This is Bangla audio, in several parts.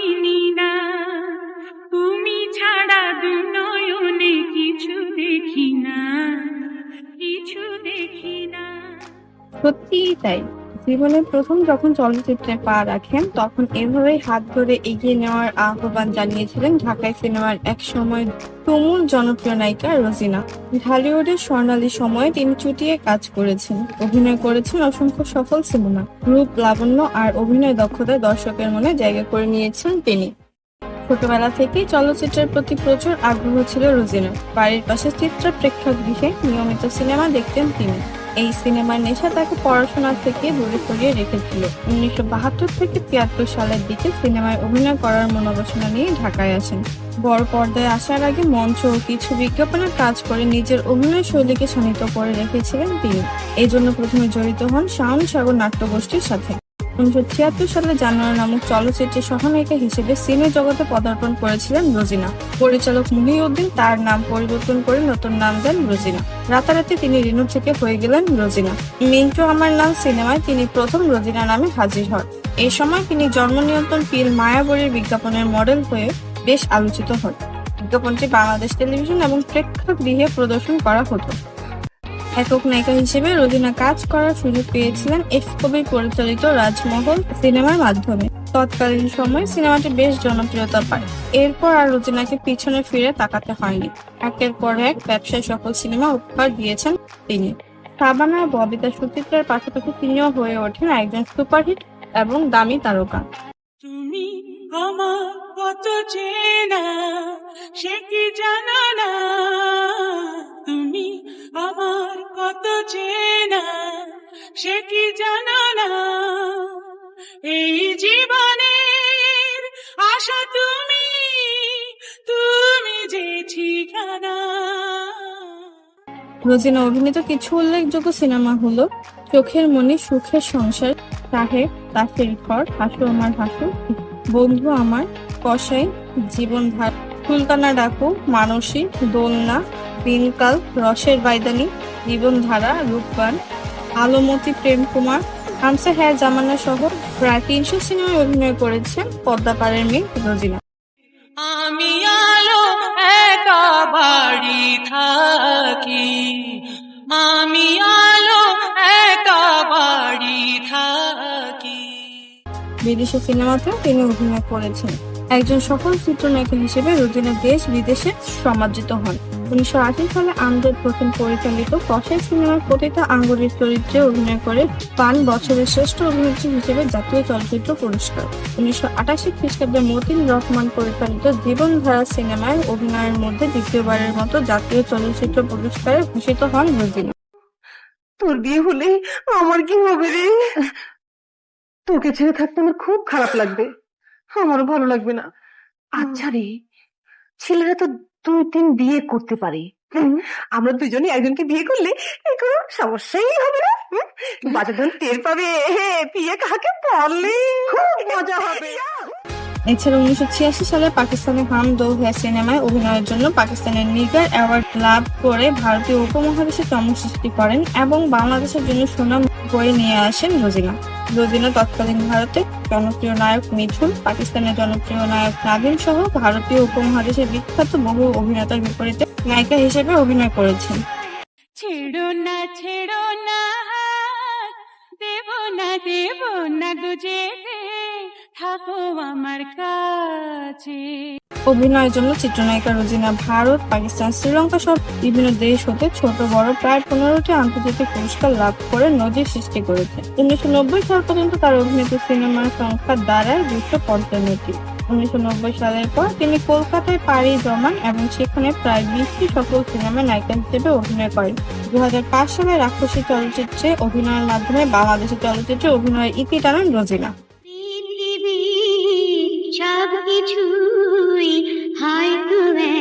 চিনি না, তুমি ছাড়া দুনয়নে কিছু দেখি না, কিছু দেখি না। সত্যিই তাই। জীবনে প্রথম যখন চলচ্চিত্রে পা রাখেন তখন এভাবেই হাত ধরে এগিয়ে নেওয়ার আহ্বান জানিয়েছিলেন ঢাকাই সিনেমার একসময় তুমুল জনপ্রিয় নায়িকা রোজিনা। ঢালিউডের স্বর্ণালী সময়ে তিনি চুটিয়ে কাজ করেছেন, অভিনয় করেছেন অসংখ্য সফল সিনেমা। রূপ, লাবণ্য আর অভিনয় দক্ষতায় দর্শকের মনে জায়গা করে নিয়েছেন তিনি। ছোটবেলা থেকেই চলচ্চিত্রের প্রতি প্রচুর আগ্রহ ছিল রোজিনার। বাড়ির পাশে চিত্রা প্রেক্ষাগৃহে নিয়মিত সিনেমা দেখতেন তিনি। এই সিনেমার নেশা তাকে পড়াশোনা থেকে দূরে সরিয়ে রেখেছিল। 1972 থেকে 73 সালের দিকে সিনেমায় অভিনয় করার মনোবাসনা নিয়ে ঢাকায় আসেন। বড় পর্দায় আসার আগে মঞ্চ ও কিছু বিজ্ঞাপনের কাজ করে নিজের অভিনয় শৈলীকে শানিত করে রেখেছিলেন তিনি। এই জন্য প্রথমে জড়িত হন শাওন সাগর নাট্যগোষ্ঠীর সাথে। 1976 সালে জানোয়ার নামক চলচ্চিত্রে সহনায়িকা হিসেবে সিনে জগতে পদার্পণ করেছিলেন রোজিনা। পরিচালক মুহিউদ্দিন তার নাম পরিবর্তন করে নতুন নাম দেন রোজিনা। রাতারাতি তিনি রিনু থেকে হয়ে গেলেন রোজিনা। মিন্টু আমার নাম সিনেমায় তিনি প্রথম রোজিনা নামে হাজির হন। এই সময় তিনি জন্ম নিয়ন্ত্রণ পিল মায়াবরীর বিজ্ঞাপনের মডেল হয়ে বেশ আলোচিত হন। বিজ্ঞাপনটি বাংলাদেশ টেলিভিশন এবং প্রেক্ষাগৃহে প্রদর্শন করা হতো। একক নায়িকা হিসেবে রোজিনা কাজ করার সুযোগ পেয়েছিলেন এফ কবির পরিচালিত রাজমহল সিনেমার মাধ্যমে। তৎকালীন সময়ে সিনেমাটি বেশ জনপ্রিয়তা পায়। এরপর আর রোজিনাকে পিছনে ফিরে তাকাতে হয়নি। একের পর এক ব্যবসায় সফল সিনেমা উপহার দিয়েছেন তিনি। শাবানা, ববিতা, সুচিত্রার পাশাপাশি তিনিও হয়ে ওঠেন একজন সুপারহিট এবং দামি তারকা। তুমি আমার কত চেনা, সে কি জানো না, তুমি আমার কত চেনা, সে কি জানো না, এই জীবনের আশা তুমি, তুমি যে ঠিকানা। রোজিনা অভিনীত কিছু উল্লেখযোগ্য সিনেমা হলো চোখের মনি, সুখের সংসার, সাহেব, তাসের ঘর, হাসু আমার হাসু, বন্ধু আমার, কসাই, জীবনধার, সুলতানা ডাকু, মানসী, দোলনা, দিনকাল, রসের বাইদানি, জীবনধারা, রূপবান, আলোমতি, প্রেম কুমার, হামসা হ্যায় জামানা সহ প্রায় 300 সিনেমায় অভিনয় করেছেন পদ্মাপাড়ের মেয়ে রোজিনা। আমি আলো একা বাড়ি থাকি, আমি আলো একা বাড়ি থাকি। বিদেশি সিনেমাতেও তিনি অভিনয় করেছেন। একজন সফল চিত্রনায়িকা হিসেবে রোজিনা দেশ বিদেশে সমাদৃত হন। 1980 সালে আমজাদ হোসেন পরিচালিত কসাই সিনেমার পতিতা আঙ্গুরের চরিত্রে অভিনয় করে পান বছরের শ্রেষ্ঠ অভিনেত্রী হিসেবে জাতীয় চলচ্চিত্র পুরস্কার। 1988 খ্রিস্টাব্দে মতিন রহমান পরিচালিত জীবনধারা সিনেমায় অভিনয়ের মধ্যে দ্বিতীয়বারের মতো জাতীয় চলচ্চিত্র পুরস্কারে ভূষিত হন রোজিনা। তোর বিয়ে হলে আমার কি হবে রে? তোকে ছেড়ে থাকতে আমার খুব খারাপ লাগবে, আমারও ভালো লাগবে না। আচ্ছা রে, ছেলেরা তো 2-3 বিয়ে করতে পারে, আমরা দুজনে একজনকে বিয়ে করলে কোনো সমস্যাই হবে না। বাচ্চা ধন টের পাবে বিয়ে কাকে পড়লে খুব মজা হবে। এছাড়া 1986 সালে পাকিস্তানে হাম দো হ্যায় সিনেমায় অভিনয়ের জন্য পাকিস্তানের নিগার অ্যাওয়ার্ড লাভ করে ভারতীয় উপমহাদেশে চমক সৃষ্টি করেন এবং বাংলাদেশের জন্য সুনাম বয়ে নিয়ে আসেন রোজিনা। রোজিনা তৎকালীন ভারতে জনপ্রিয় নায়ক মিঠুন, পাকিস্তানের জনপ্রিয় নায়ক নাবিন সহ ভারতীয় উপমহাদেশের বিখ্যাত বহু অভিনেতার বিপরীতে নায়িকা হিসেবে অভিনয় করেছেন। ছেড়ো না দেব না গো যেতে, থাকো আমার কাছে। অভিনয়ের জন্য চিত্রনায়িকা রোজিনা ভারত, পাকিস্তান, শ্রীলঙ্কা সহ বিভিন্ন দেশ হতে ছোট বড় প্রায় 15টি আন্তর্জাতিক পুরস্কার লাভ করে নজির সৃষ্টি করেছে। 1990 সাল পর্যন্ত তার অভিনীত সিনেমার সংখ্যা দাঁড়ায় 255টি। 1990 সালের পর তিনি কলকাতায় পাড়ি জমান এবং সেখানে প্রায় 20টি সফল সিনেমায় নায়িকা হিসেবে অভিনয় করেন। 2005 সালে রাক্ষসী চলচ্চিত্রে অভিনয়ের মাধ্যমে বাংলাদেশের চলচ্চিত্রে অভিনয়ের ইতি টানেন রোজিনা। সবকিছুই হয়তো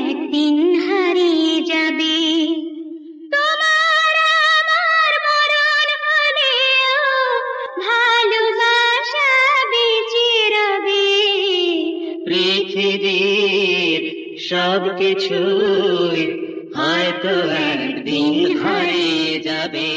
একদিন হারিয়ে যাবে, তোমার আমার মরণ হলেও ভালোবাসা বেঁচে রবে। পৃথিবীর সবকিছুই হয়তো একদিন হারিয়ে যাবে।